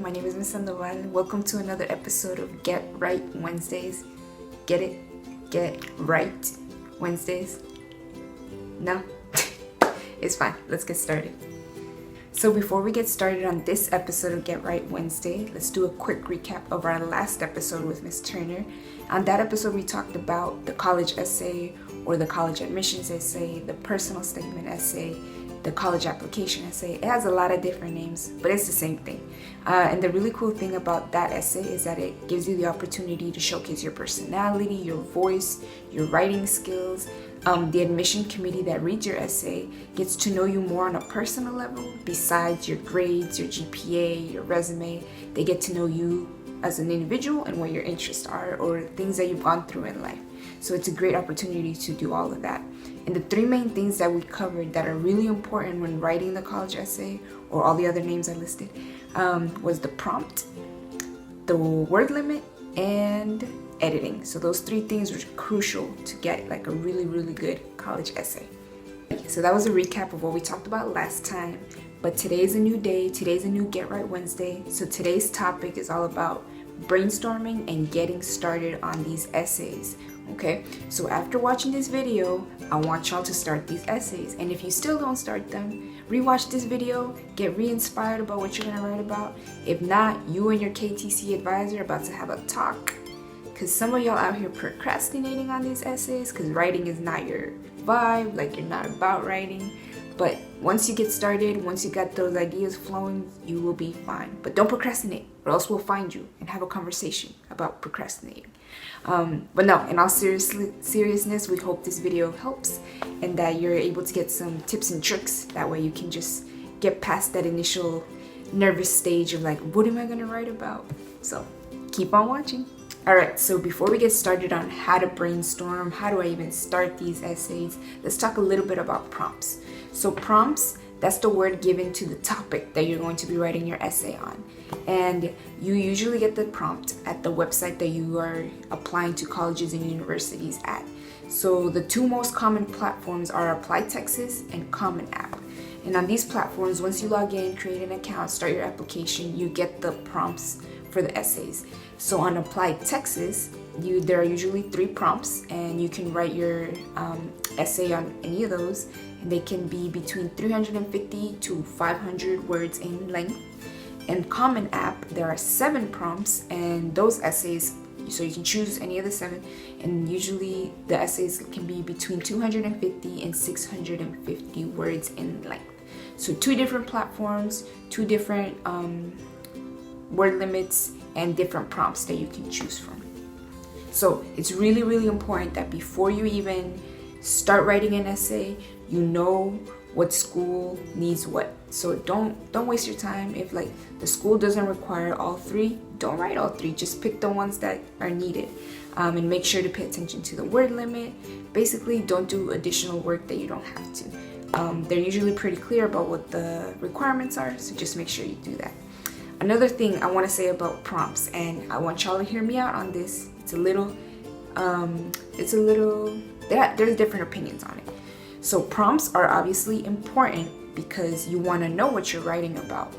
my name is Ms. Sandoval. Welcome to another episode of Get Right Wednesdays. Get it? Get Right Wednesdays? No? It's fine. Let's get started. So before we get started on this episode of Get Right Wednesday, let's do a quick recap of our last episode with Ms. Turner. On that episode, we talked about the college essay or the college admissions essay, the personal statement essay, the college application essay. It has a lot of different names, but it's the same thing. And the really cool thing about that essay is that it gives you the opportunity to showcase your personality, your voice, your writing skills. The admission committee that reads your essay gets to know you more on a personal level. Besides your grades, your GPA, your resume, they get to know you as an individual and what your interests are or things that you've gone through in life. So it's a great opportunity to do all of that. And the three main things that we covered that are really important when writing the college essay, or all the other names I listed, was the prompt, the word limit, and editing. So those three things were crucial to get like a really good college essay. So that was a recap of what we talked about last time. But today's a new day. Today's a new Get Right Wednesday. So today's topic is all about brainstorming and getting started on these essays. Okay, so after watching this video, I want y'all to start these essays. And if you still don't start them, rewatch this video, get re-inspired about what you're gonna write about. If not, you and your KTC advisor are about to have a talk. Because some of y'all out here procrastinating on these essays because writing is not your vibe, like you're not about writing. But once you get started, once you got those ideas flowing, you will be fine. But don't procrastinate, or else we'll find you and have a conversation about procrastinating. But no, in all seriousness, we hope this video helps and that you're able to get some tips and tricks. That way you can just get past that initial nervous stage of like, what am I going to write about? So keep on watching. Alright, so before we get started on how to brainstorm, how do I even start these essays, let's talk a little bit about prompts. So prompts, that's the word given to the topic that you're going to be writing your essay on. And you usually get the prompt at the website that you are applying to colleges and universities at. So the two most common platforms are Apply Texas and Common App. And on these platforms, once you log in, create an account, start your application, you get the prompts for the essays. So on Apply Texas, there are usually 3 prompts and you can write your essay on any of those, and they can be between 350 to 500 words in length. In Common App, there are 7 prompts, and those essays, so you can choose any of the 7, and usually the essays can be between 250 and 650 words in length. So 2 different platforms, 2 different word limits, and different prompts that you can choose from. So it's really important that before you even start writing an essay, you know what school needs what. So don't waste your time. If like the school doesn't require all 3, don't write all 3. Just pick the ones that are needed, and make sure to pay attention to the word limit. Basically, don't do additional work that you don't have to. They're usually pretty clear about what the requirements are, so just make sure you do that. Another thing I want to say about prompts, and I want y'all to hear me out on this. There's different opinions on it. So prompts are obviously important because you want to know what you're writing about.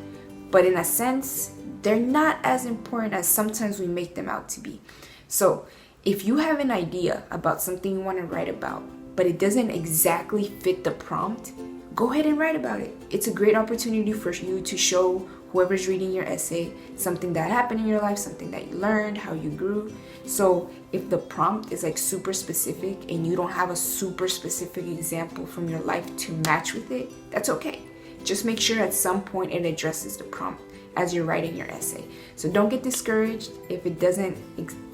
But in a sense, they're not as important as sometimes we make them out to be. So if you have an idea about something you want to write about, but it doesn't exactly fit the prompt, go ahead and write about it. It's a great opportunity for you to show whoever's reading your essay something that happened in your life, something that you learned, how you grew. So if the prompt is like super specific and you don't have a super specific example from your life to match with it, that's okay. Just make sure at some point it addresses the prompt as you're writing your essay. So don't get discouraged if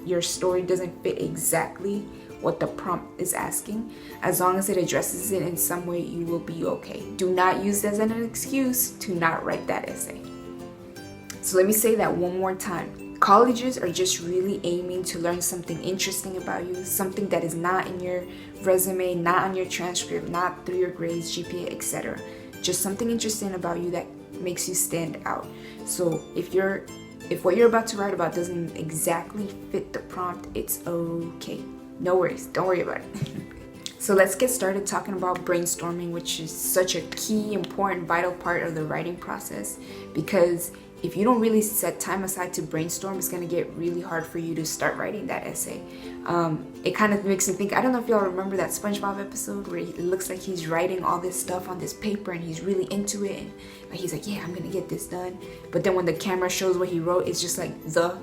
your story doesn't fit exactly what the prompt is asking. As long as it addresses it in some way, you will be okay. Do not use it as an excuse to not write that essay. So let me say that one more time. Colleges are just really aiming to learn something interesting about you, something that is not in your resume, not on your transcript, not through your grades, GPA, etc. Just something interesting about you that makes you stand out. So if what you're about to write about doesn't exactly fit the prompt, it's okay. No worries, don't worry about it. So let's get started talking about brainstorming, which is such a key, important, vital part of the writing process, because if you don't really set time aside to brainstorm, it's going to get really hard for you to start writing that essay. It kind of makes me think, I don't know if y'all remember that SpongeBob episode where it looks like he's writing all this stuff on this paper and he's really into it, and like he's like, yeah, I'm gonna get this done. But then when the camera shows what he wrote, it's just like the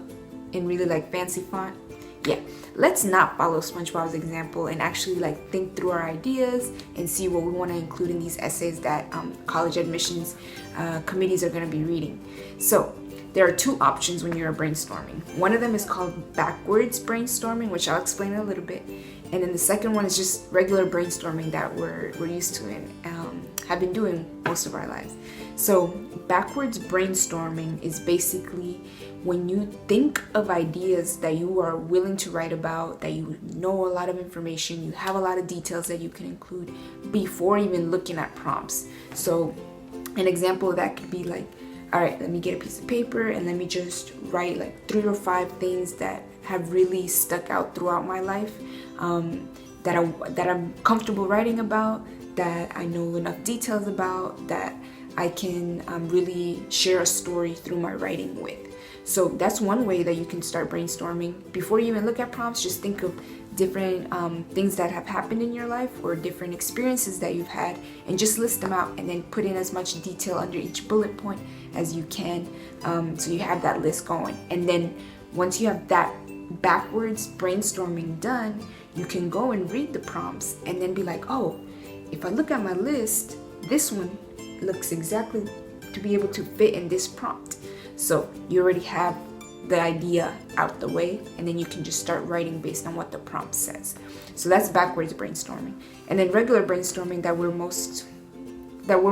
in really like fancy font. Yeah, let's not follow SpongeBob's example and actually like think through our ideas and see what we want to include in these essays that college admissions committees are going to be reading. So there are two options when you're brainstorming. One of them is called backwards brainstorming, which I'll explain in a little bit. And then the second one is just regular brainstorming that we're used to and have been doing most of our lives. So backwards brainstorming is basically when you think of ideas that you are willing to write about, that you know a lot of information, you have a lot of details that you can include before even looking at prompts. So an example of that could be like, all right, let me get a piece of paper and let me just write like 3 or 5 things that have really stuck out throughout my life, that I'm comfortable writing about, that I know enough details about, that I can really share a story through my writing with. So that's one way that you can start brainstorming. Before you even look at prompts, just think of different things that have happened in your life or different experiences that you've had, and just list them out and then put in as much detail under each bullet point as you can, so you have that list going. And then once you have that backwards brainstorming done, you can go and read the prompts and then be like, oh, if I look at my list, this one looks exactly to be able to fit in this prompt. So you already have the idea out the way, and then you can just start writing based on what the prompt says. So that's backwards brainstorming. And then regular brainstorming that we're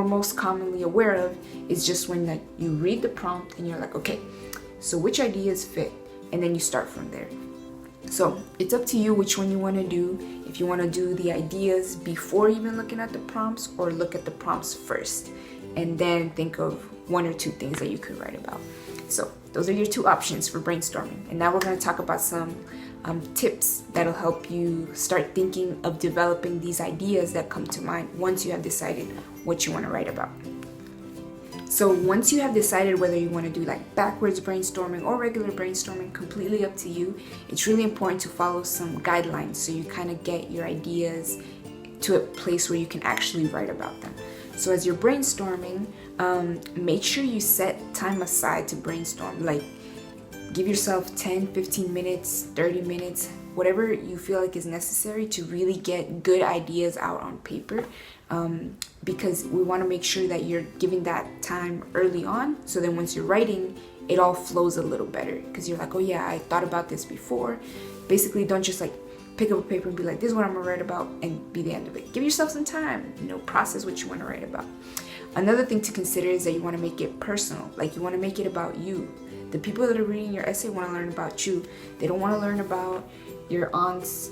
most commonly aware of is just when like you read the prompt and you're like, okay, so which ideas fit? And then you start from there. So it's up to you which one you want to do. If you want to do the ideas before even looking at the prompts, or look at the prompts first and then think of 1 or 2 things that you could write about. So those are your 2 options for brainstorming. And now we're going to talk about some tips that'll help you start thinking of developing these ideas that come to mind once you have decided what you want to write about. So once you have decided whether you want to do like backwards brainstorming or regular brainstorming, completely up to you, it's really important to follow some guidelines so you kind of get your ideas to a place where you can actually write about them. So as you're brainstorming, make sure you set time aside to brainstorm. Like give yourself 10, 15 minutes, 30 minutes, whatever you feel like is necessary to really get good ideas out on paper. Because we want to make sure that you're giving that time early on, so then once you're writing, it all flows a little better, because you're like, oh yeah, I thought about this before. Basically, don't just like pick up a paper and be like, this is what I'm gonna write about, and be the end of it. Give yourself some time, process what you want to write about. Another thing to consider is that you want to make it personal. Like you want to make it about you. The people that are reading your essay want to learn about you. They don't want to learn about your aunts,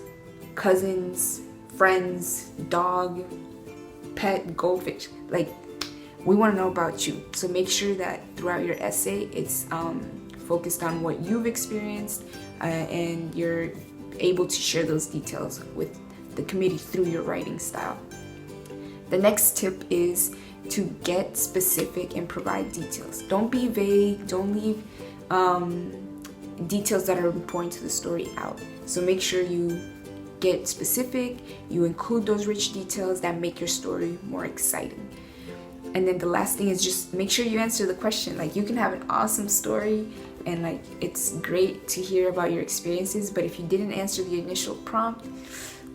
cousins, friends, dog, pet, goldfish. Like, we want to know about you. So make sure that throughout your essay it's focused on what you've experienced, and you're able to share those details with the committee through your writing style. The next tip is to get specific and provide details. Don't be vague. Don't leave details that are important to the story out. So make sure you get specific, you include those rich details that make your story more exciting. And then the last thing is just make sure you answer the question. Like you can have an awesome story and like it's great to hear about your experiences, but if you didn't answer the initial prompt,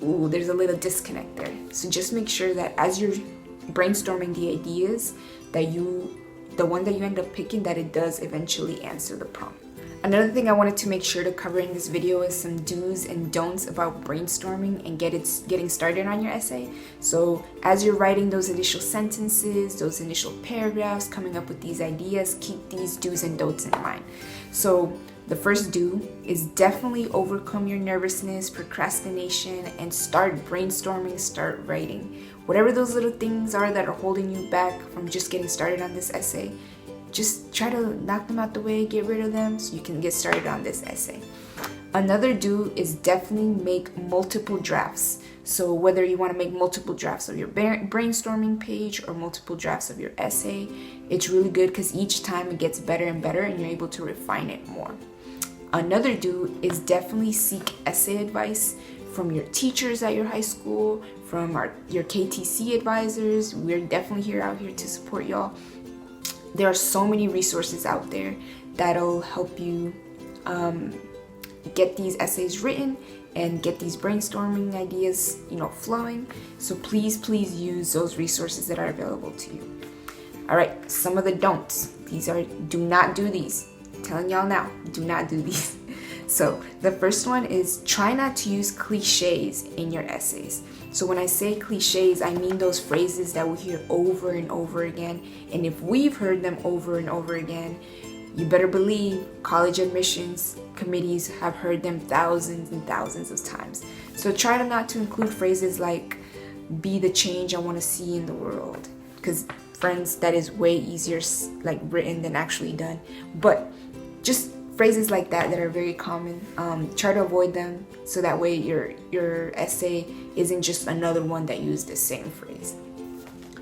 there's a little disconnect there. So just make sure that as you're brainstorming the ideas, that the one that you end up picking, that it does eventually answer the prompt. Another thing I wanted to make sure to cover in this video is some do's and don'ts about brainstorming and getting started on your essay. So as you're writing those initial sentences, those initial paragraphs, coming up with these ideas, keep these do's and don'ts in mind. So the first do is definitely overcome your nervousness, procrastination, and start brainstorming, start writing. Whatever those little things are that are holding you back from just getting started on this essay, just try to knock them out the way, get rid of them so you can get started on this essay. Another do is definitely make multiple drafts. So whether you want to make multiple drafts of your brainstorming page or multiple drafts of your essay, it's really good because each time it gets better and better and you're able to refine it more. Another do is definitely seek essay advice from your teachers at your high school, from your KTC advisors. We're definitely out here to support y'all. There are so many resources out there that'll help you get these essays written and get these brainstorming ideas, flowing. So please use those resources that are available to you. All right, some of the don'ts. Do not do these. I'm telling y'all now, do not do these. So the first one is try not to use cliches in your essays. So when I say cliches, I mean those phrases that we hear over and over again. And if we've heard them over and over again, you better believe college admissions committees have heard them thousands and thousands of times. So try not to include phrases like, be the change I want to see in the world. Because friends, that is way easier written than actually done. But just phrases like that are very common. Try to avoid them so that way your essay isn't just another one that used the same phrase.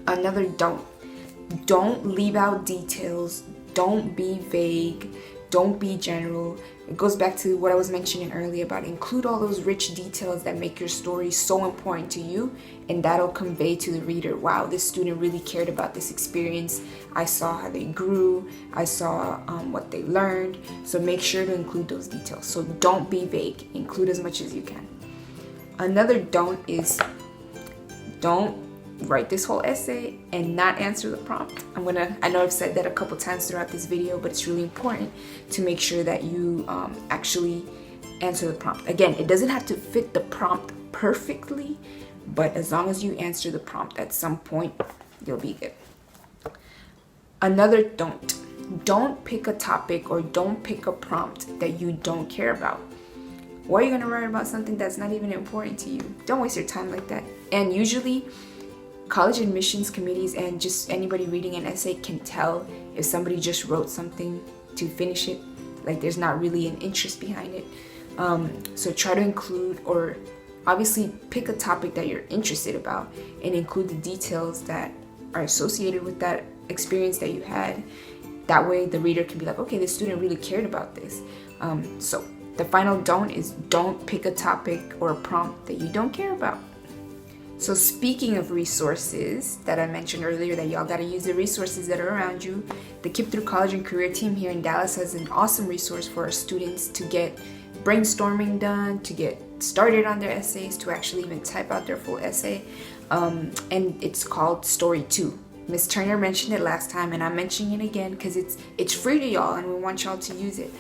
Another don't leave out details. Don't be vague. Don't be general. It goes back to what I was mentioning earlier about include all those rich details that make your story so important to you, and that'll convey to the reader, wow, this student really cared about this experience. I saw how they grew. I saw what they learned. So make sure to include those details. So don't be vague. Include as much as you can. Another don't is don't write this whole essay and not answer the prompt. I know I've said that a couple times throughout this video, but it's really important to make sure that you actually answer the prompt. Again, it doesn't have to fit the prompt perfectly, but as long as you answer the prompt at some point, you'll be good. Another don't pick a topic or don't pick a prompt that you don't care about. Why are you going to write about something that's not even important to you? Don't waste your time like that. And usually college admissions committees and just anybody reading an essay can tell if somebody just wrote something to finish it, like there's not really an interest behind it. So try to include, or obviously pick a topic that you're interested about and include the details that are associated with that experience that you had. That way the reader can be like, okay, this student really cared about this. So the final don't is don't pick a topic or a prompt that you don't care about. So speaking of resources that I mentioned earlier, that y'all gotta use the resources that are around you, the Keep Through College and Career team here in Dallas has an awesome resource for our students to get brainstorming done, to get started on their essays, to actually even type out their full essay. And it's called Story 2. Ms. Turner mentioned it last time, and I'm mentioning it again because it's free to y'all and we want y'all to use it.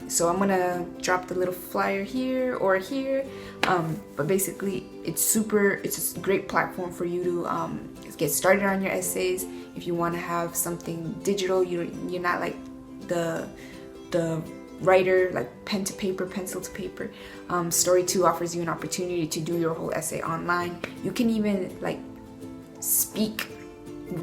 So I'm gonna drop the little flyer here or here, but basically it's a great platform for you to get started on your essays. If you want to have something digital, you're not like the writer, like pen to paper, pencil to paper. Story 2 offers you an opportunity to do your whole essay online. You can even like speak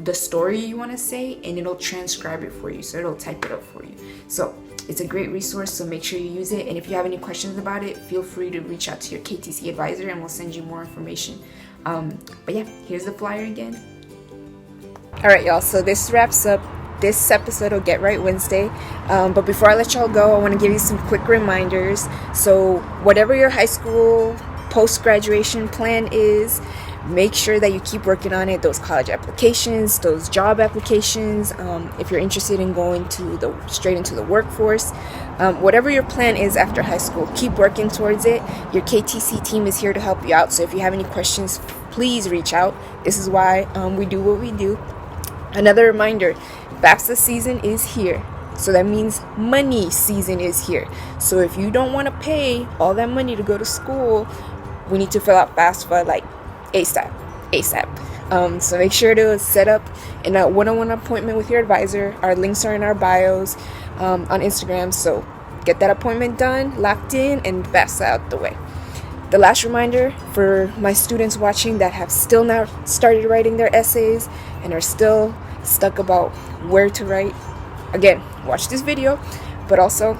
the story you want to say and it'll transcribe it for you, so it'll type it up for you. So it's a great resource, so make sure you use it. And if you have any questions about it, feel free to reach out to your KTC advisor and we'll send you more information. But yeah, here's the flyer again. All right, y'all, so this wraps up this episode of Get Right Wednesday. But before I let y'all go, I want to give you some quick reminders. So whatever your high school post-graduation plan is, make sure that you keep working on it. Those college applications, those job applications, if you're interested in going straight into the workforce, whatever your plan is after high school, keep working towards it. Your KTC team is here to help you out, so if you have any questions, please reach out. This is why we do what we do. Another reminder, FAFSA season is here. So that means money season is here. So if you don't want to pay all that money to go to school, we need to fill out FAFSA like ASAP. So make sure to set up a one-on-one appointment with your advisor. Our links are in our bios on Instagram. So get that appointment done, locked in, and FAFSA out the way. The last reminder for my students watching that have still not started writing their essays and are still stuck about where to write. Again, watch this video, but also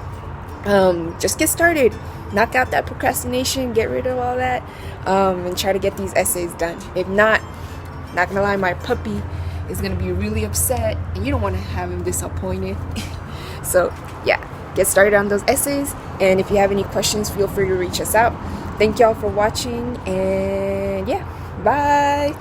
just get started. knock out that procrastination, get rid of all that, and try to get these essays done. If not gonna lie, my puppy is gonna be really upset, and you don't want to have him disappointed. So yeah, get started on those essays, and if you have any questions, feel free to reach us out. Thank y'all for watching, and yeah, bye.